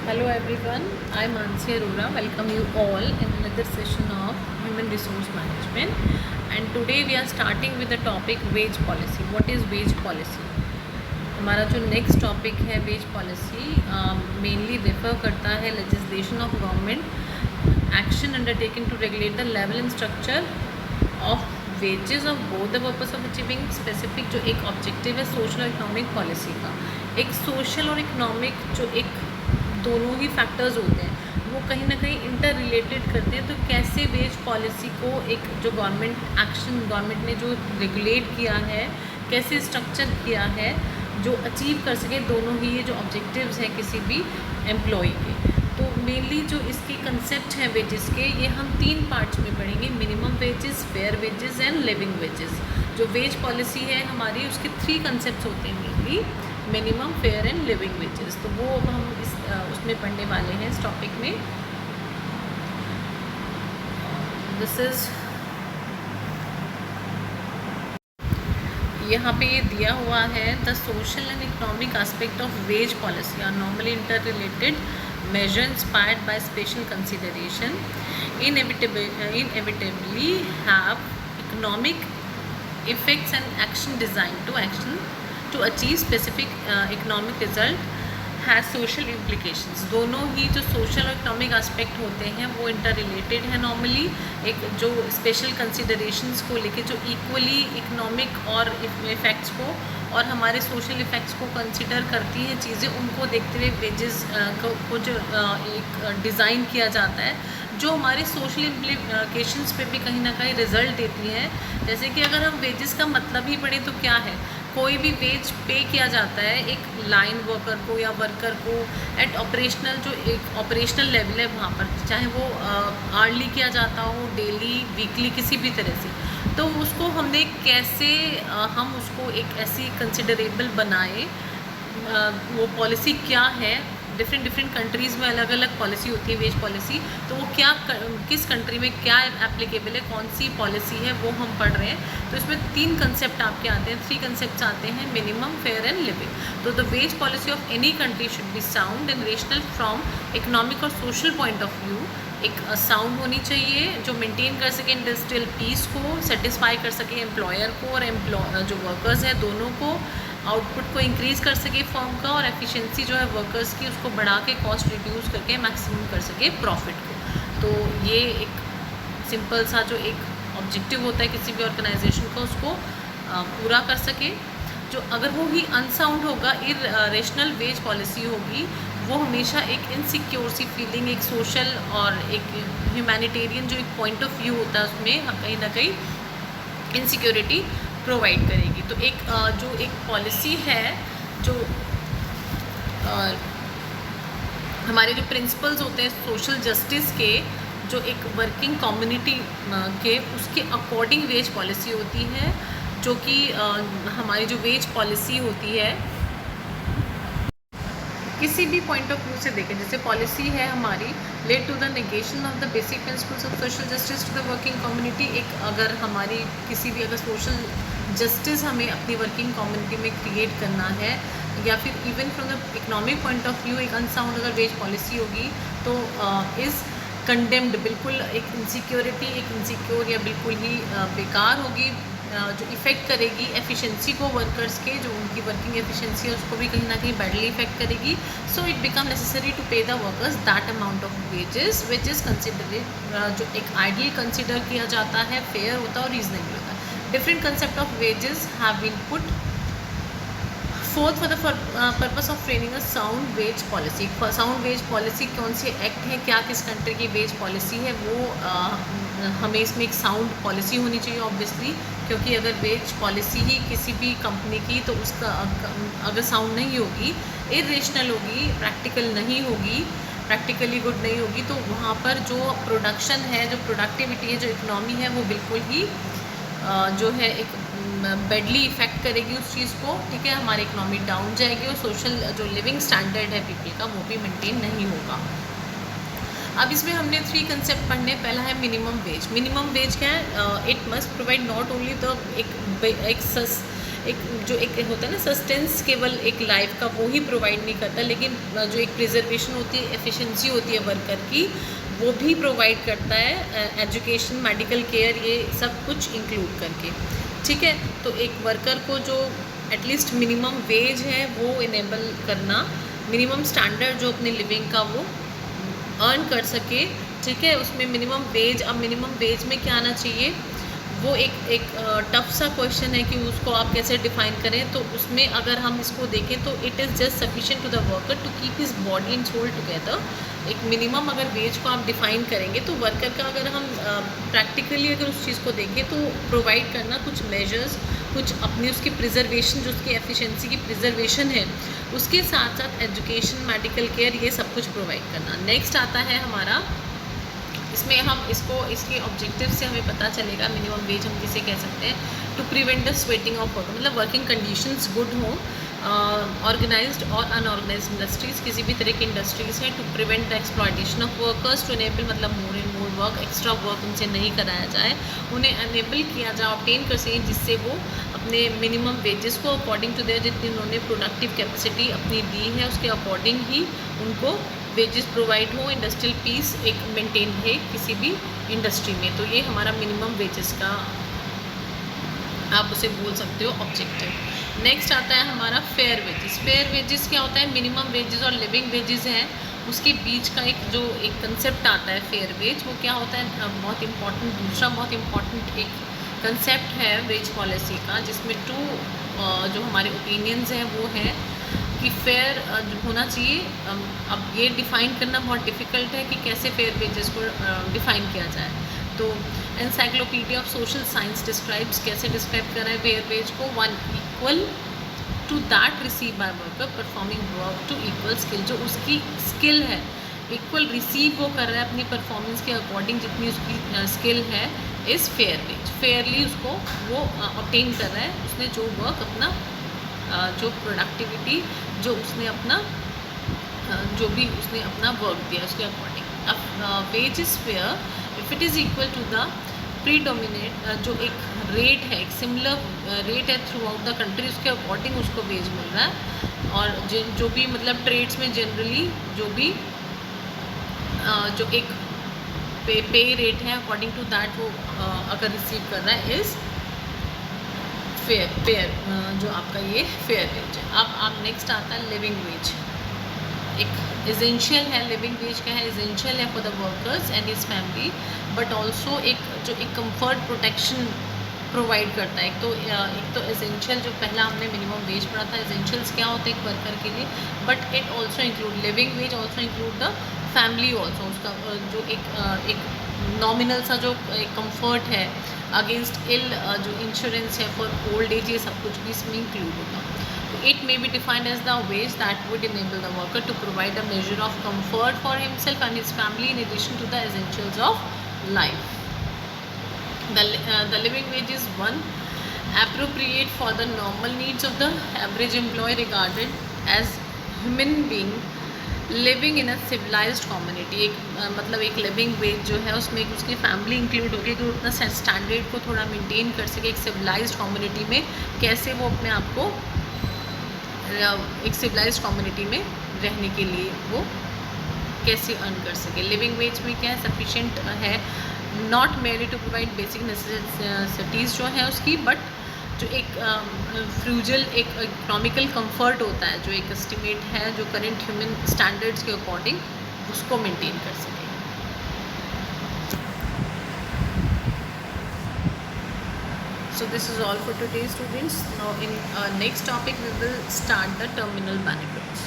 Hello everyone, I am Mansi Arora. Welcome you all in another session of Human Resource Management. And today we are starting with the topic wage policy. What is wage policy? हमारा जो next topic है wage policy mainly refer करता है legislation of government action undertaken to regulate the level and structure of wages of both the purpose of achieving specific जो एक objective है social और economic policy का। एक सोशल और इकोनॉमिक जो एक दोनों ही फैक्टर्स होते हैं वो कहीं ना कहीं इंटर रिलेटेड करते हैं। तो कैसे वेज पॉलिसी को एक जो गवर्नमेंट एक्शन गवर्नमेंट ने जो रेगुलेट किया है कैसे स्ट्रक्चर किया है जो अचीव कर सके दोनों ही ये जो ऑब्जेक्टिव्स हैं किसी भी एम्प्लॉय के। तो मेनली जो इसके कंसेप्ट हैं वेजेस के ये हम 3 पार्ट्स में पढ़ेंगे, minimum wages, fair wages and living wages. जो वेज पॉलिसी है हमारी उसके 3 कंसेप्ट होते हैं mainly, minimum, fair and living wages. तो वो अब हम उसमें पढ़ने वाले हैं इस टॉपिक में। दिस इज़ यहाँ पे ये दिया हुआ है the social and economic aspect of wage policy are normally interrelated measure inspired by special consideration inevitably have economic effects and action designed to achieve specific economic result has social implications। दोनों ही जो social और economic aspect होते हैं वो inter related है normally, एक जो special considerations को लेके जो इक्वली इकोनॉमिक और इफ़ेक्ट्स को और हमारे सोशल इफ़ेक्ट्स को कंसिडर करती है चीज़ें, उनको देखते हुए वेजेस को जो एक डिज़ाइन किया जाता है जो हमारे सोशल इम्प्लीकेशंस पे भी कहीं ना कहीं रिजल्ट देती है। जैसे कि अगर हम वेजेस का मतलब ही पढ़ें तो क्या है, कोई भी वेज पे किया जाता है एक लाइन वर्कर को या वर्कर को एट ऑपरेशनल जो एक ऑपरेशनल लेवल है वहाँ पर, चाहे वो आर्ली किया जाता हो, डेली, वीकली, किसी भी तरह से। तो उसको हमने कैसे हम उसको एक ऐसी कंसिडरेबल बनाए, वो पॉलिसी क्या है। डिफरेंट कंट्रीज़ में अलग अलग पॉलिसी होती है वेज पॉलिसी, तो वो क्या किस कंट्री में क्या एप्लीकेबल है, कौन सी पॉलिसी है वो हम पढ़ रहे हैं। तो इसमें 3 कंसेप्ट आपके आते हैं, 3 कंसेप्ट आते हैं, मिनिमम, फेयर एंड लिविंग। तो the ways policy of any country should be sound and rational from economic और सोशल पॉइंट ऑफ व्यू। एक साउंड होनी चाहिए जो मेंटेन कर सके इंडस्ट्रियल पीस को, सेटिस्फाई कर सके एम्प्लॉयर को और जो वर्कर्स हैं दोनों को, आउटपुट को इंक्रीज़ कर सके फर्म का और एफिशिएंसी जो है वर्कर्स की उसको बढ़ा के कॉस्ट रिड्यूस करके मैक्सिमम कर सके प्रॉफिट को। तो ये एक सिंपल सा जो एक ऑब्जेक्टिव होता है किसी भी ऑर्गेनाइजेशन का उसको पूरा कर सके। जो अगर वो ही अनसाउंड होगा, इरेशनल वेज पॉलिसी होगी, वो हमेशा एक इनसिक्योर सी फीलिंग, एक सोशल और एक ह्यूमैनिटेरियन जो एक पॉइंट ऑफ व्यू होता है उसमें कहीं ना कहीं इनसिक्योरिटी प्रोवाइड करेगी। तो एक जो एक पॉलिसी है जो हमारे जो प्रिंसिपल्स होते हैं सोशल जस्टिस के, जो एक वर्किंग कम्युनिटी के उसके अकॉर्डिंग वेज पॉलिसी होती है, जो कि हमारी जो वेज पॉलिसी होती है किसी भी पॉइंट ऑफ व्यू से देखें, जैसे पॉलिसी है हमारी led to the negation of the basic principles of social justice to the working community. एक अगर हमारी किसी भी अगर सोशल जस्टिस हमें अपनी वर्किंग कम्युनिटी में क्रिएट करना है, या फिर even from the economic point of view एक अनसाउंड अगर वेज पॉलिसी होगी तो इज़ कंडेम्ड, बिल्कुल एक इनसिक्योरिटी, एक इनसिक्योर या बिल्कुल ही बेकार होगी, जो इफ़ेक्ट करेगी एफिशिएंसी को वर्कर्स के, जो उनकी वर्किंग एफिशिएंसी है उसको भी कहीं ना कहीं बैडली इफेक्ट करेगी। So it become necessary to pay the workers that amount of wages which is considered, जो एक आइडियल कंसिडर किया जाता है, फेयर होता है और रीजनेबल होता है। Different concept of wages have been put forth for the purpose of training a sound wage policy. Sound wage policy कौन से एक्ट है, क्या किस कंट्री की वेज पॉलिसी है, वो हमें इसमें एक साउंड पॉलिसी होनी चाहिए ऑब्वियसली, क्योंकि अगर वेज पॉलिसी ही किसी भी कंपनी की तो उसका अगर साउंड नहीं होगी, इरेशनल होगी, प्रैक्टिकल नहीं होगी, प्रैक्टिकली गुड नहीं होगी, तो वहाँ पर जो प्रोडक्शन है, जो प्रोडक्टिविटी है, जो इकनॉमी है वो बिल्कुल ही जो है एक बैडली इफ़ेक्ट करेगी उस चीज़ को। ठीक है, हमारी इकनॉमी डाउन जाएगी और सोशल जो लिविंग स्टैंडर्ड है पीपल का वो भी मेंटेन नहीं होगा। अब इसमें हमने 3 कंसेप्ट पढ़ने। पहला है मिनिमम वेज। मिनिमम वेज क्या है, it must provide not only the एक जो एक होता है ना सस्टेंस, केवल एक लाइफ का वो ही प्रोवाइड नहीं करता, लेकिन जो एक प्रिजर्वेशन होती है, एफिशिएंसी होती है वर्कर की, वो भी प्रोवाइड करता है, एजुकेशन, मेडिकल केयर, ये सब कुछ इंक्लूड करके, ठीक है। तो एक वर्कर को जो एटलीस्ट मिनिमम वेज है वो इनेबल करना, मिनिमम स्टैंडर्ड जो अपने लिविंग का वो अर्न कर सके, ठीक है। उसमें मिनिमम वेज, अब मिनिमम वेज में क्या आना चाहिए, वो एक टफ सा क्वेश्चन है कि उसको आप कैसे डिफाइन करें। तो उसमें अगर हम इसको देखें तो it is just sufficient to the worker to keep his body and soul together. एक मिनिमम अगर वेज को आप डिफाइन करेंगे तो वर्कर का, अगर हम प्रैक्टिकली अगर उस चीज़ को देखें तो प्रोवाइड करना कुछ मेजर्स, कुछ अपनी उसकी प्रिजर्वेशन, जो उसकी एफिशिएंसी की प्रिजर्वेशन है, उसके साथ साथ एजुकेशन, मेडिकल केयर, ये सब कुछ प्रोवाइड करना। नेक्स्ट आता है हमारा, इसमें हम इसको, इसके ऑब्जेक्टिव से हमें पता चलेगा मिनिमम वेज हम किसे कह सकते हैं। To prevent the sweating of worker, मतलब वर्किंग कंडीशंस गुड हो, ऑर्गेनाइज्ड और अनऑर्गेनाइज्ड इंडस्ट्रीज़, किसी भी तरह की इंडस्ट्रीज़ हैं। To prevent the exploitation of workers, to enable, मतलब more and more work, extra work उनसे नहीं कराया जाए, उन्हें एनेबल किया जाए, ऑब्टेन कर सकें, जिससे वो अपने मिनिमम वेजेस को अकॉर्डिंग टू देयर, जितनी उन्होंने प्रोडक्टिव कैपेसिटी अपनी दी है उसके अकॉर्डिंग ही उनको वेजेस प्रोवाइड हो, इंडस्ट्रियल पीस एक मेंटेन है किसी भी इंडस्ट्री में। तो ये हमारा मिनिमम वेजेस का, आप उसे बोल सकते हो, ऑब्जेक्टिव। नेक्स्ट आता है हमारा फेयर वेजेस। फेयर वेजेस क्या होता है, मिनिमम वेजेस और लिविंग वेजेस हैं, उसके बीच का एक कंसेप्ट आता है फेयर वेज, वो क्या होता है, बहुत इंपॉर्टेंट, दूसरा बहुत इंपॉर्टेंट एक कंसेप्ट है वेज पॉलिसी का, जिसमें जो हमारे ओपिनियंस हैं वो है कि फेयर होना चाहिए। अब ये डिफ़ाइन करना बहुत डिफ़िकल्ट है कि कैसे फेयर वेजेस को डिफ़ाइन किया जाए। तो encyclopaedia of social science describes, कैसे डिस्क्राइब कर रहा है फेयर वेज को, one equal to that receive by worker performing work to equal skill, जो उसकी स्किल है इक्वल रिसीव वो कर रहा है अपनी परफॉर्मेंस के अकॉर्डिंग, जितनी उसकी स्किल है, इज़ फेयर वेज। फेयरली उसको वो ऑब्टेन कर रहा है, उसने जो वर्क अपना, जो प्रोडक्टिविटी, जो उसने अपना, जो भी उसने अपना वर्क दिया उसके अकॉर्डिंग। अब wage is fair if it is equal to the predominate, जो एक रेट है, एक सिमिलर रेट है थ्रू आउट द कंट्री, उसके अकॉर्डिंग उसको वेज मिल रहा है। और जो भी मतलब ट्रेड्स में जनरली जो भी जो एक पे रेट है अकॉर्डिंग टू दैट वो अगर रिसीव कर रहा है, इज़ फेयर, जो आपका ये फेयर वेज है। अब आप नेक्स्ट आता है लिविंग वेज। एक एसेंशियल है, लिविंग वेज क्या है, एसेंशियल है for the workers and his family, but also एक कंफर्ट प्रोटेक्शन प्रोवाइड करता है। एक तो एसेंशियल, जो पहला हमने मिनिमम वेज पढ़ा था, एसेंशियल्स क्या होते हैं एक वर्कर के लिए, but it also include, living veg also include the family also, उसका जो एक नॉमिनल सा जो एक कम्फर्ट है अगेंस्ट इल, जो इंश्योरेंस है फॉर ओल्ड एज, ये सब कुछ भी इसमें इंक्लूड होगा। तो it may be defined as the wage that would enable the worker to provide a measure of comfort for himself and his family in addition to the essentials of life. The living wage is one appropriate for the normal needs of the average employee regarded as human being living in a civilized community। एक मतलब एक living veg जो है उसमें एक उसकी family include होगी कि उतना स्टैंडर्ड को थोड़ा मेंटेन कर सके, एक सिविलाइज्ड कम्युनिटी में कैसे वो अपने आप को एक सिविलाइज्ड कम्युनिटी में रहने के लिए वो कैसे अर्न कर सके। लिविंग वेज में क्या है, सफिशिएंट है, नॉट मेरी टू प्रोवाइड बेसिक नेसेसिटीज़ जो है उसकी, बट जो एक फ्रूजल एक इकोनॉमिकल कंफर्ट होता है, जो एक एस्टिमेट है जो करंट ह्यूमन स्टैंडर्ड्स के अकॉर्डिंग उसको मेंटेन कर सके। So this is all for today, students. Now in next topic we will start the terminal benefits.